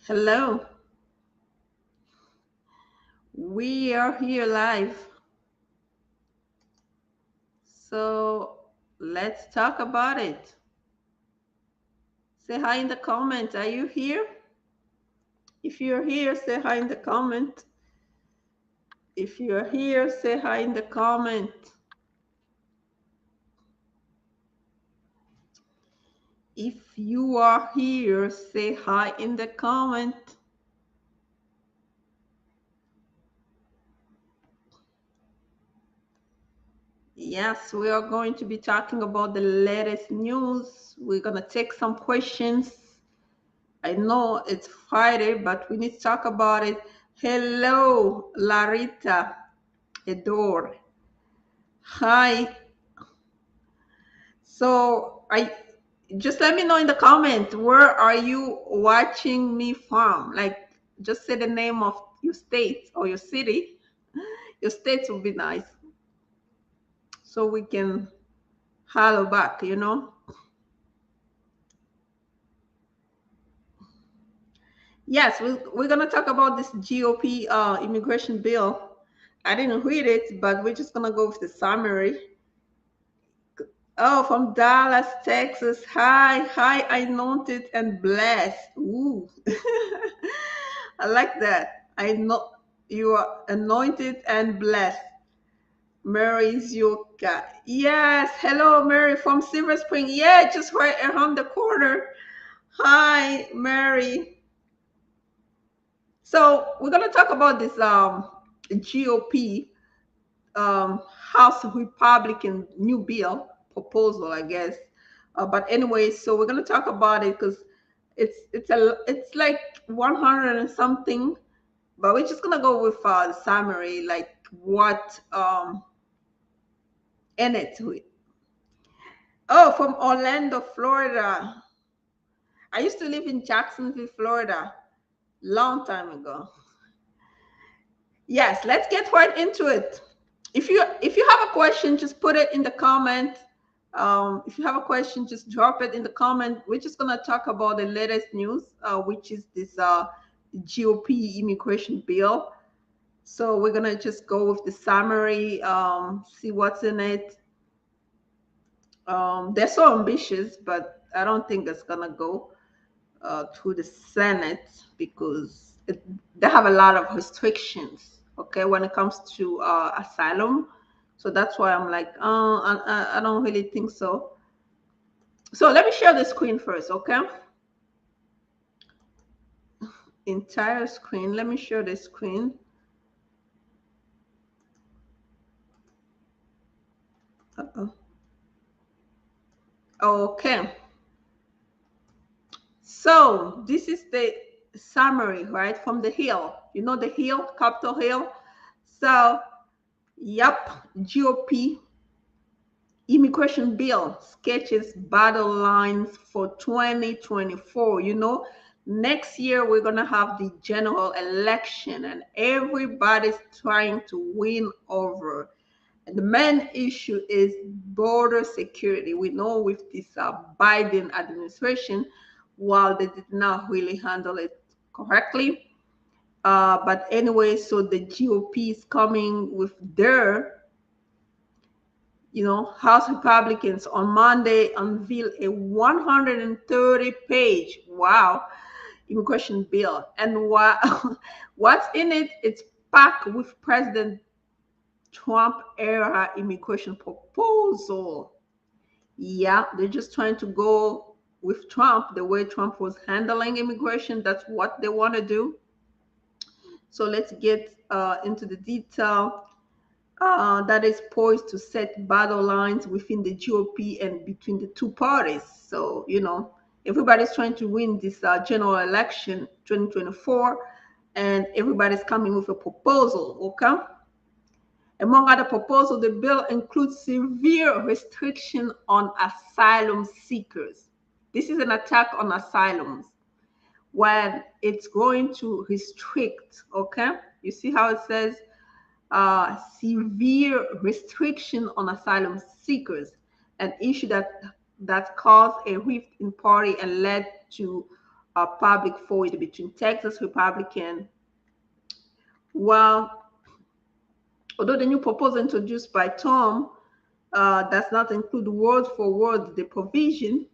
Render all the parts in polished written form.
Hello, we are here live. So let's talk about it. Say hi in the comment. Are you here? If you're here, say hi in the comment. If you're here, say hi in the comment. If you are here, say hi in the comment. Yes, we are going to be talking about the latest news. We're going to take some questions. I know it's Friday, but we need to talk about it. Hello, Larita Edor. Hi. So I just let me know in the comment, where are you watching me from? Like, just say the name of your state or your city. Your state will be nice, so we can holler back. Yes, we're gonna talk about this GOP immigration bill. I didn't read it, but we're just gonna go with the summary. Oh, from Dallas, Texas. Hi, anointed and blessed. Ooh. I like that. I know you are anointed and blessed. Mary Zioka. Yes, hello, Mary from Silver Spring. Yeah, just right around the corner. Hi, Mary. So we're gonna talk about this GOP House Republican new bill proposal, I guess. But anyway, so we're gonna talk about it because it's like 100 and something, but we're just gonna go with the summary, like what in it. Oh, from Orlando, Florida. I used to live in Jacksonville, Florida, long time ago. Yes, let's get right into it. If you have a question, just put it in the comment. If you have a question, just drop it in the comment. We're just gonna talk about the latest news, which is this GOP immigration bill. So we're gonna just go with the summary, see what's in it. They're so ambitious, but I don't think it's gonna go to the Senate because they have a lot of restrictions. Okay, when it comes to asylum, so that's why I'm like, I don't really think so. So let me share the screen first, okay? Entire screen. Let me share the screen. Uh-oh. Okay. So this is the summary, right, from the Hill. You know the Hill, Capitol Hill. So, yep, GOP immigration bill sketches battle lines for 2024. Next year we're going to have the general election and everybody's trying to win over. And the main issue is border security. We know with this Biden administration, while they did not really handle it correctly. But anyway, so the GOP is coming with their House Republicans on Monday unveiled a 130-page, wow, immigration bill. And what's in it? It's packed with President Trump era immigration proposal. Yeah, they're just trying to go with Trump, the way Trump was handling immigration. That's what they want to do. So let's get into the detail. That is poised to set battle lines within the GOP and between the two parties. So, everybody's trying to win this general election 2024, and everybody's coming with a proposal, okay? Among other proposals, the bill includes severe restriction on asylum seekers. This is an attack on asylums when it's going to restrict, okay? You see how it says severe restriction on asylum seekers, an issue that caused a rift in party and led to public vote between Texas Republican. Well, although the new proposal introduced by Tom does not include word for word the provision,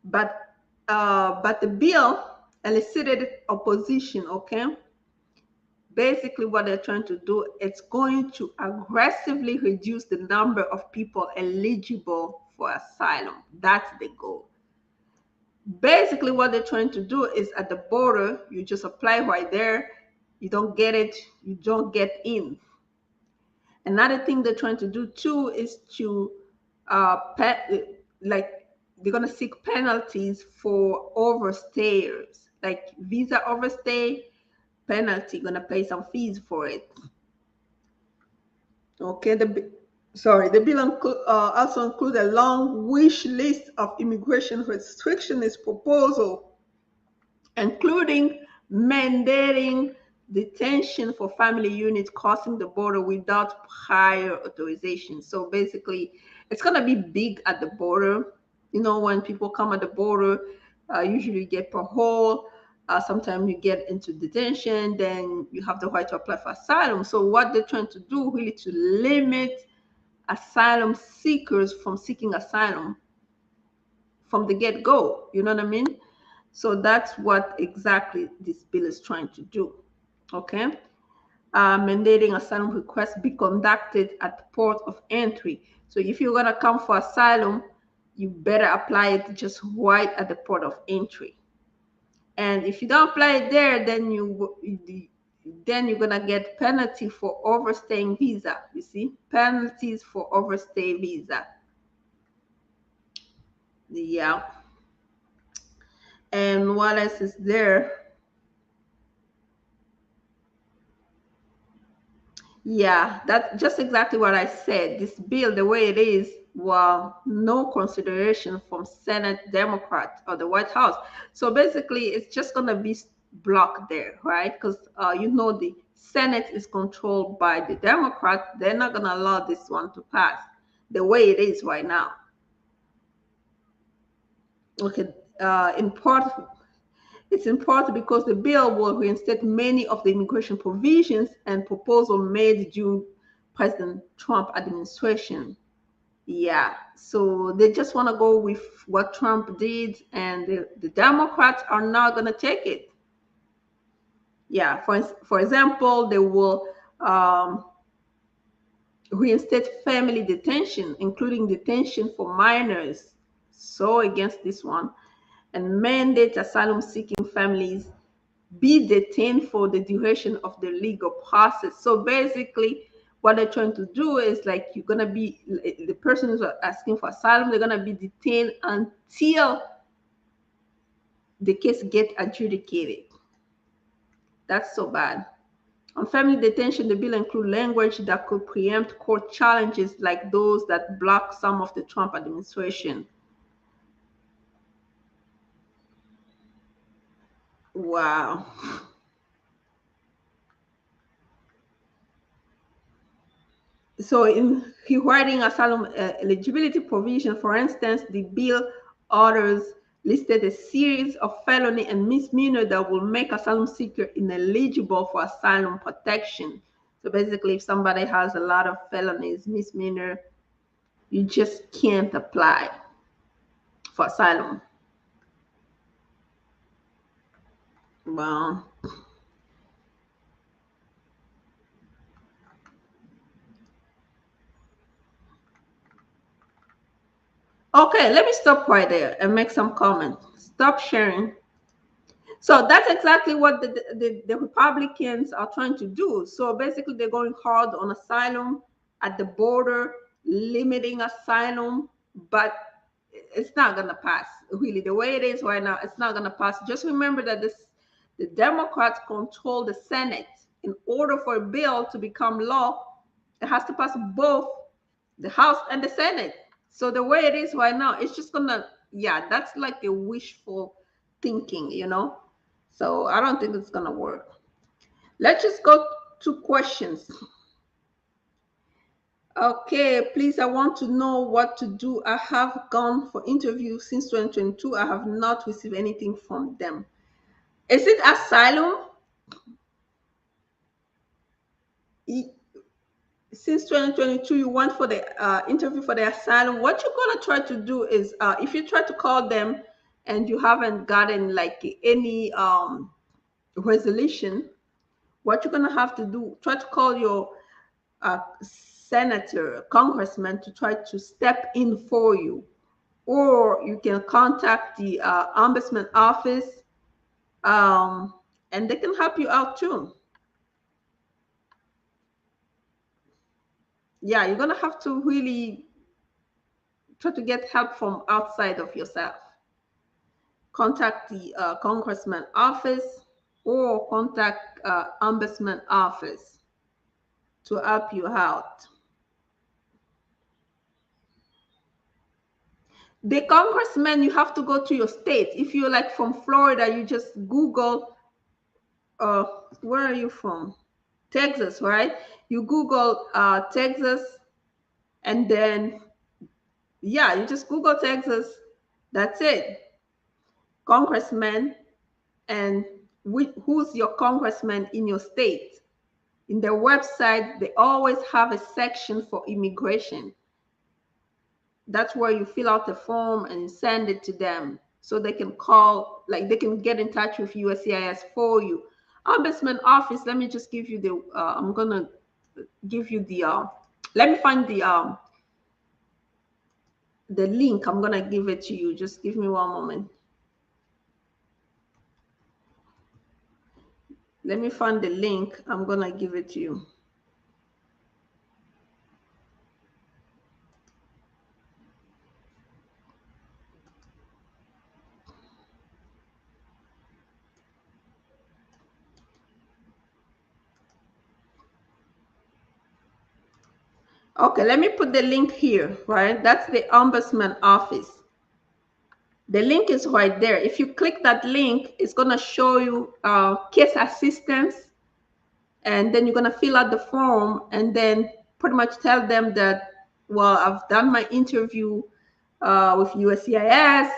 but the bill elicited opposition. Okay, basically what they're trying to do, it's going to aggressively reduce the number of people eligible for asylum. That's the goal. Basically what they're trying to do is at the border, you just apply right there. You don't get it, you don't get in. Another thing they're trying to do too is to like they're gonna seek penalties for overstayers, like visa overstay penalty, gonna pay some fees for it. Okay, the bill also includes a long wish list of immigration restrictions proposal, including mandating detention for family units crossing the border without prior authorization. So basically, it's going to be big at the border. You know, when people come at the border, usually you get parole. Sometimes you get into detention, then you have the right to apply for asylum. So what they're trying to do really to limit asylum seekers from seeking asylum from the get-go. You know what I mean? So that's what exactly this bill is trying to do. Okay, mandating asylum requests be conducted at the port of entry. So if you're gonna come for asylum, you better apply it just right at the port of entry. And if you don't apply it there, then you're gonna get penalty for overstaying visa. You see, penalties for overstay visa. Yeah. And what else is there? Yeah, that's just exactly what I said. This bill, the way it is, well, no consideration from Senate Democrats or the White House. So basically, it's just going to be blocked there, right? Because the Senate is controlled by the Democrats. They're not going to allow this one to pass the way it is right now. Okay, in part, it's important because the bill will reinstate many of the immigration provisions and proposals made during President Trump administration. Yeah, so they just want to go with what Trump did, and the Democrats are not going to take it. Yeah, for example, they will reinstate family detention, including detention for minors. So against this one, and mandate asylum seeking families be detained for the duration of the legal process. So basically, what they're trying to do is like you're gonna be the person who's asking for asylum, they're gonna be detained until the case get adjudicated. That's so bad. On family detention, the bill includes language that could preempt court challenges like those that block some of the Trump administration. Wow. So in rewriting asylum eligibility provision, for instance, the bill orders listed a series of felony and misdemeanor that will make asylum seeker ineligible for asylum protection. So basically, if somebody has a lot of felonies, misdemeanor, you just can't apply for asylum. Well, okay, let me stop right there and make some comments. Stop sharing. So that's exactly what the Republicans are trying to do. So basically, they're going hard on asylum at the border, limiting asylum, but it's not going to pass. Really, the way it is right now, it's not going to pass. Just remember that the Democrats control the Senate. In order for a bill to become law, it has to pass both the House and the Senate. So the way it is right now, it's just gonna, yeah, that's like a wishful thinking. So I don't think it's gonna work. Let's just go to questions. Okay, please, I want to know what to do. I have gone for interview since 2022. I have not received anything from them. Is it asylum? E- Since 2022, you went for the interview for the asylum. What you're going to try to do is, if you try to call them and you haven't gotten like any resolution, what you're going to have to do, try to call your senator, congressman to try to step in for you. Or you can contact the ombudsman office, um, and they can help you out too. Yeah, you're gonna have to really try to get help from outside of yourself. Contact the congressman office or contact ombudsman office to help you out. The congressman, you have to go to your state. If you're like from Florida, you just Google, uh, where are you from? Texas, right? You Google Texas, and then, yeah, you just Google Texas. That's it. Congressman, and who's your congressman in your state. In their website, they always have a section for immigration. That's where you fill out the form and send it to them so they can call, like they can get in touch with USCIS for you. Ombudsman office, let me just give you the, I'm gonna give you the, let me find the link. I'm gonna give it to you. Just give me one moment. Let me find the link. I'm gonna give it to you. Okay, let me put the link here, right? That's the ombudsman office. The link is right there. If you click that link, it's gonna show you case assistance, and then you're gonna fill out the form and then pretty much tell them that, well, I've done my interview with USCIS.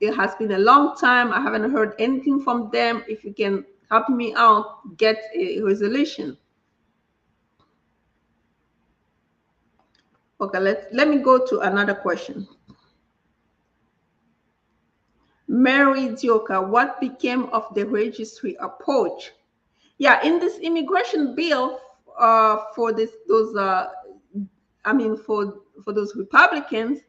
It has been a long time. I haven't heard anything from them. If you can help me out, get a resolution. Okay, let me go to another question. Mary Dioka, what became of the registry approach? Yeah, in this immigration bill, for this those I mean for those Republicans,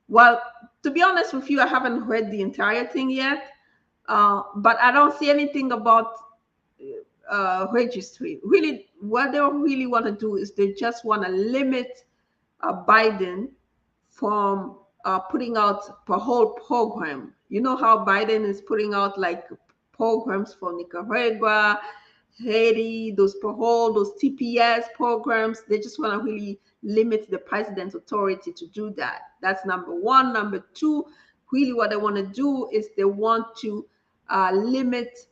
well, to be honest with you, I haven't read the entire thing yet, but I don't see anything about registry. Really, what they really want to do is they just want to limit Biden from putting out a whole program. You know how Biden is putting out like programs for Nicaragua, Haiti, those parole, those TPS programs. They just want to really limit the president's authority to do that. That's number one. Number two, really what they want to do is they want to limit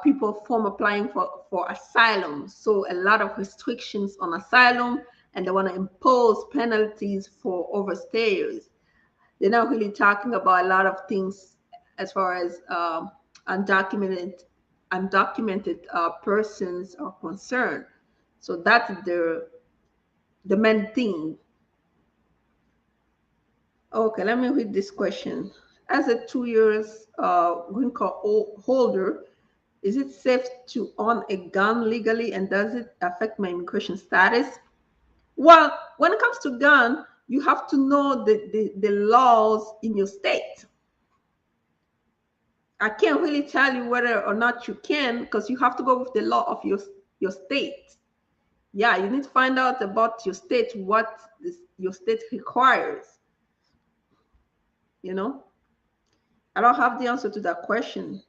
people from applying for asylum. So a lot of restrictions on asylum, and they want to impose penalties for overstayers. They're not really talking about a lot of things as far as undocumented persons are concerned. So that's the main thing. Okay, let me read this question. As a 2 years green card holder, is it safe to own a gun legally, and does it affect my immigration status? Well, when it comes to gun, you have to know the laws in your state. I can't really tell you whether or not you can, because you have to go with the law of your state. Yeah, you need to find out about your state, what your state requires. You know, I don't have the answer to that question.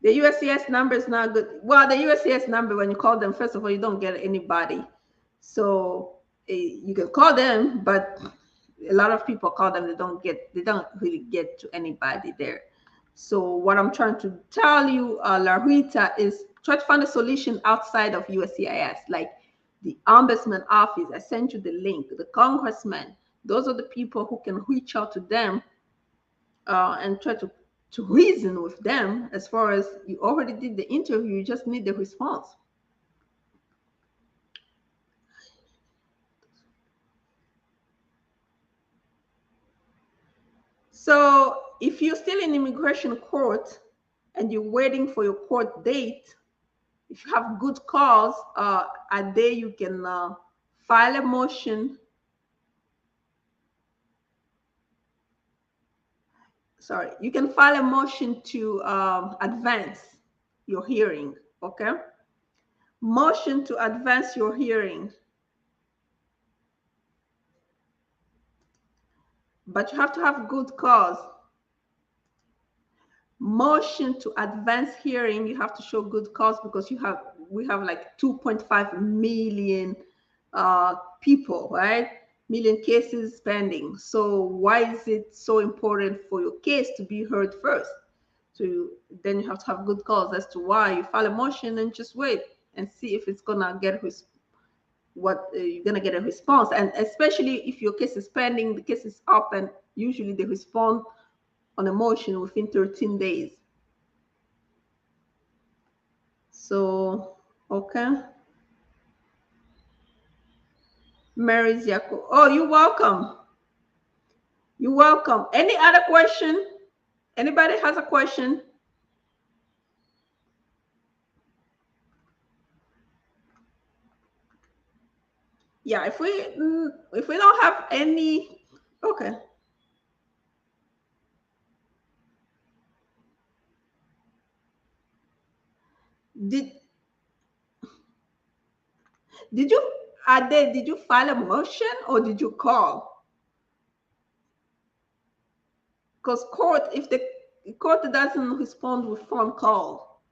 The USCIS number is not good. Well, the USCIS number, when you call them, first of all, you don't get anybody. So you can call them, but a lot of people call them, they don't really get to anybody there. So what I'm trying to tell you, Larita, is try to find a solution outside of USCIS. Like the ombudsman office. I sent you the link. The congressman. Those are the people who can reach out to them and try to reason with them. As far as you already did the interview, you just need the response. So if you're still in immigration court and you're waiting for your court date, if you have good cause, a day you can file a motion. Sorry, you can file a motion to advance your hearing. Okay, motion to advance your hearing, but you have to have good cause. Motion to advance hearing, you have to show good cause because we have like 2.5 million people, right? Million cases pending. So why is it so important for your case to be heard first? So then you have to have good cause as to why you file a motion, and just wait and see if it's gonna get you're gonna get a response. And especially if your case is pending, the case is up, and usually they respond on a motion within 13 days. So, okay. Mary Ziako. Oh, you're welcome. You're welcome. Any other question? Anybody has a question? Yeah, if we don't have any, okay. Did you Ade, did you file a motion or did you call? Because court, if the court doesn't respond with phone call,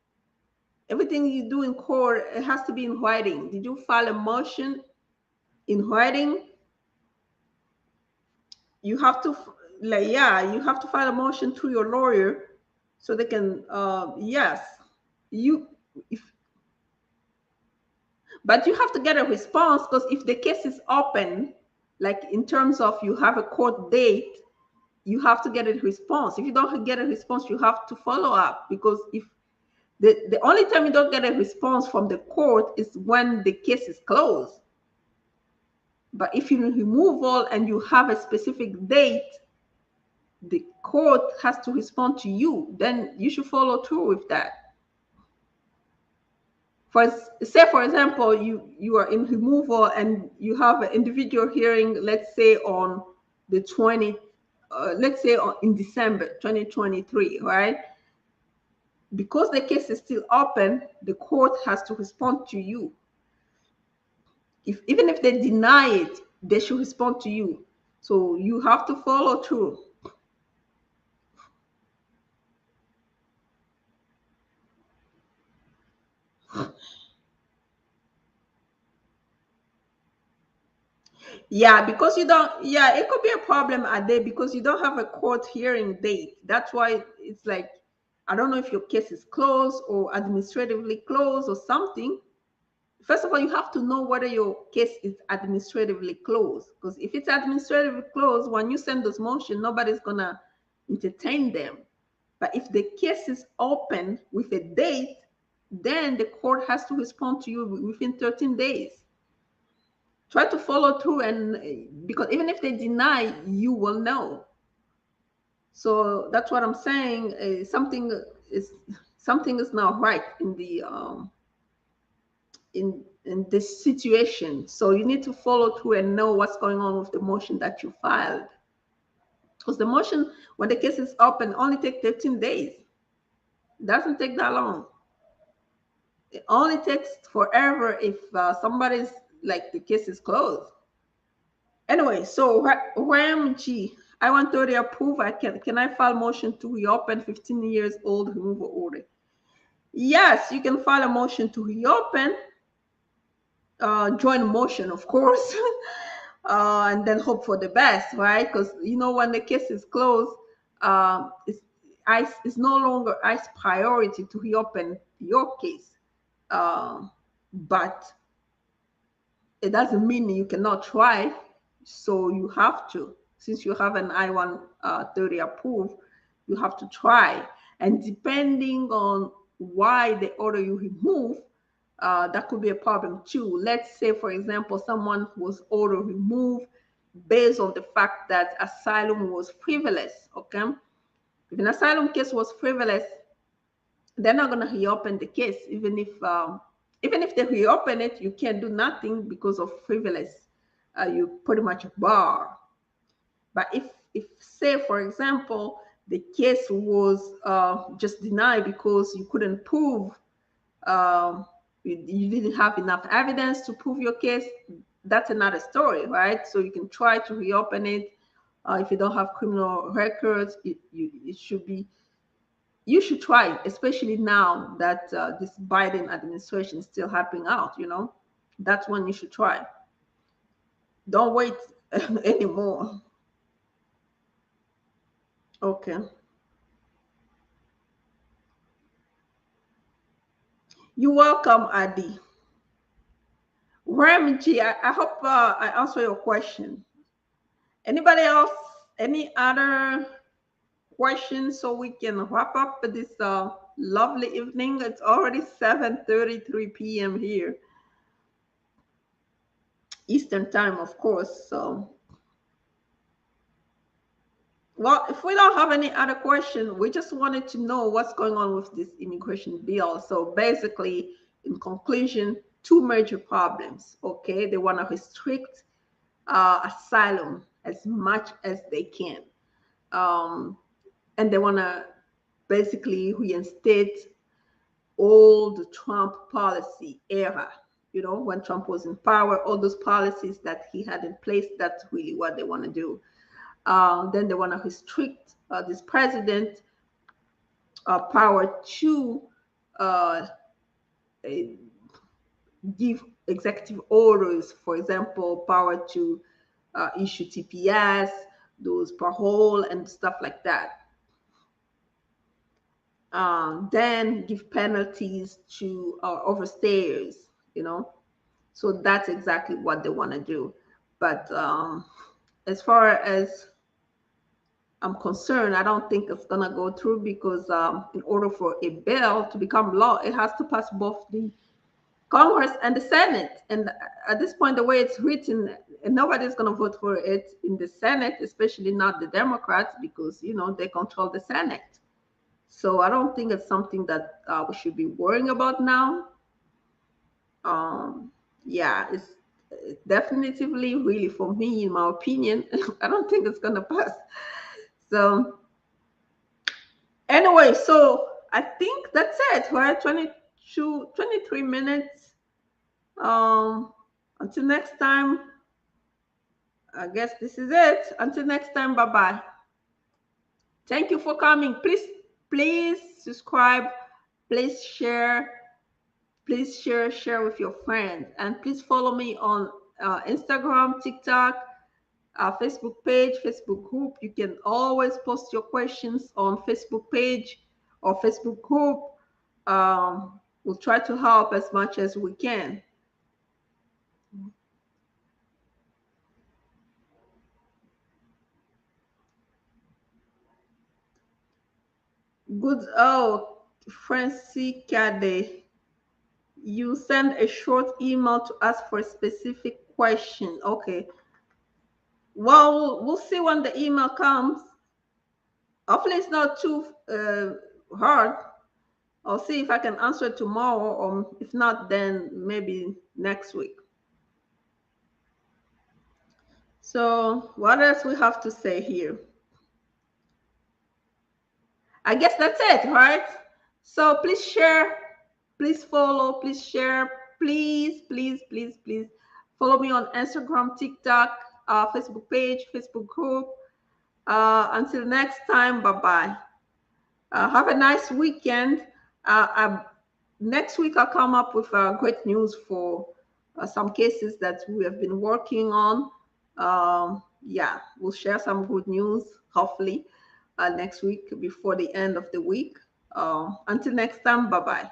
everything you do in court, it has to be in writing. Did you file a motion in writing? You have to, like, yeah, you have to file a motion to your lawyer so they can, yes, you, if, but you have to get a response, because if the case is open, like in terms of you have a court date, you have to get a response. If you don't get a response, you have to follow up, because if the only time you don't get a response from the court is when the case is closed. But if you're in removal and you have a specific date, the court has to respond to you, then you should follow through with that. For say, for example, you are in removal and you have an individual hearing, let's say on the 20, let's say in December 2023, right? Because the case is still open, the court has to respond to you. Even if they deny it, they should respond to you. So you have to follow through. Yeah, because you don't, yeah, it could be a problem a day because you don't have a court hearing date. That's why it's like, I don't know if your case is closed or administratively closed or something. First of all, you have to know whether your case is administratively closed. Because if it's administratively closed, when you send those motions, nobody's gonna entertain them. But if the case is open with a date, then the court has to respond to you within 13 days. Try to follow through, and because even if they deny, you will know. So that's what I'm saying. Something is not right in the in this situation. So you need to follow through and know what's going on with the motion that you filed. Because the motion, when the case is open, only take 13 days. It doesn't take that long. It only takes forever if somebody's like the case is closed. Anyway, so RAMG, I want to approve. Can I file motion to reopen 15 years old removal order? Yes, you can file a motion to reopen. Join motion, of course, and then hope for the best, right? Because when the case is closed, it's no longer ICE priority to reopen your case, but it doesn't mean you cannot try. So you have to, since you have an I-130 approved, you have to try. And depending on why they order you removed, that could be a problem too. Let's say, for example, someone was ordered removed based on the fact that asylum was frivolous. Okay, if an asylum case was frivolous, they're not going to reopen the case. Even if they reopen it, you can't do nothing because of frivolous. You pretty much bar. But if say, for example, the case was just denied because you couldn't prove, you didn't have enough evidence to prove your case, that's another story, right? So you can try to reopen it. If you don't have criminal records, it should be, you should try, especially now that this Biden administration is still helping out, that's when you should try. Don't wait anymore. Okay. You're welcome, Adi. Ramji, I hope I answer your question. Anybody else? Any other questions so we can wrap up this lovely evening? It's already 7:33 p.m. here, Eastern time, of course. So, well, if we don't have any other question, we just wanted to know what's going on with this immigration bill. So basically, in conclusion, two major problems. Okay, they want to restrict asylum as much as they can, and they want to basically reinstate all the Trump policy era. When Trump was in power, all those policies that he had in place, that's really what they want to do. Then they want to restrict this president power to uh, give executive orders, for example, power to issue TPS, those parole and stuff like that. Then give penalties to overstayers, So that's exactly what they want to do. But as far as I'm concerned, I don't think it's going to go through because in order for a bill to become law, it has to pass both the Congress and the Senate. And at this point, the way it's written, nobody's going to vote for it in the Senate, especially not the Democrats, because, they control the Senate. So I don't think it's something that we should be worrying about now. Yeah, it's definitively, really, for me, in my opinion, I don't think it's going to pass. So anyway, so I think that's it, right? 23 minutes. Until next time, I guess this is it. Until next time, bye-bye. Thank you for coming. Please subscribe. Please share. Please share with your friends. And please follow me on Instagram, TikTok, Facebook page, Facebook group. You can always post your questions on Facebook page or Facebook group. We'll try to help as much as we can. Good. Oh, Francie Cade, you send a short email to ask for a specific question. Okay. Well, we'll see when the email comes. Hopefully, it's not too hard. I'll see if I can answer it tomorrow, or if not, then maybe next week. So, what else we have to say here? I guess that's it, right? So please share, please follow, please share, please follow me on Instagram, TikTok, Facebook page, Facebook group. Until next time, bye-bye. Have a nice weekend. Next week, I'll come up with great news for some cases that we have been working on. Yeah, we'll share some good news, hopefully, next week before the end of the week. Until next time, bye-bye.